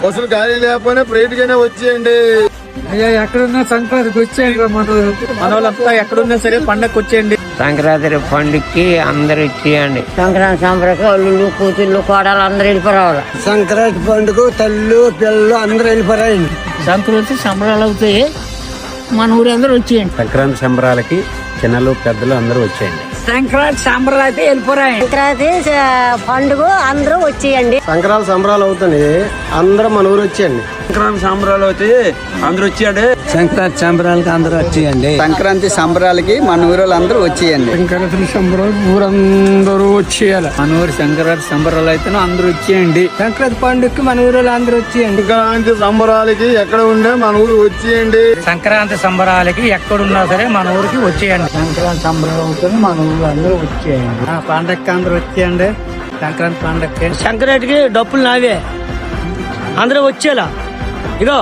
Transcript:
బస్సులు ఖాళీ లేకపోయినా ప్రైవేట్ గానే వచ్చేయండి. అయ్యా ఎక్కడున్నా సంక్రాంతికి వచ్చేయండి. మనోళ్ళంతా ఎక్కడున్నా సరే పండగకి వచ్చేయండి. సంక్రాంతి పండుగకి అందరు ఇచ్చేయండి. సంక్రాంతి సంబరానికి అల్లుళ్ళు కూతుళ్ళు కోడలు అందరు వెళ్ళిపోరావాలి. సంక్రాంతి పండుగ తల్లు పిల్లలు అందరూ వెళ్ళిపోరాయండి. సంక్రాంతి సంబరాలు అవుతాయి, మన ఊరు అందరూ వచ్చేయండి. సంక్రాంతి సంబరాలకి చిన్నలు పెద్దలు అందరూ వచ్చేయండి. సంక్రాంతి సంబరాలు అయితే వెళ్ళిపోరాయి. సంక్రాంతి పండుగ అందరూ వచ్చేయండి. సంక్రాంతి సంబరాలు అవుతాయి, అందరూ మన ఊరు వచ్చేయండి. సంక్రాంతి సంబరాలు అవుతాయి, అందరూ వచ్చేయండి. సంక్రాంతి సంబరాలకి అందరూ వచ్చేయండి. సంక్రాంతి సంబరాలకి మన ఊరు అందరూ వచ్చేయండి. సంక్రాంతి సంబరాలు ఊరందరూ వచ్చేయాలి. మన ఊరు సంక్రాంతి సంబరాలు అయితే అందరూ వచ్చేయండి. సంక్రాంతి పండుగకి మన ఊరు అందరూ వచ్చేయండి. సంక్రాంతి సంబరాలకి ఎక్కడ ఉండే మన ఊరు వచ్చేయండి. సంక్రాంతి సంబరాలకి ఎక్కడున్నా సరే మన ఊరికి వచ్చేయండి. సంక్రాంతి సంబరాలు అవుతుంది, మన ఊరు అందరూ వచ్చేయండి. పండగకి అందరూ వచ్చేయండి. సంక్రాంతి పండగకి సంక్రాంతికి డప్పులు నావే, అందరూ వచ్చేలా. ఇగో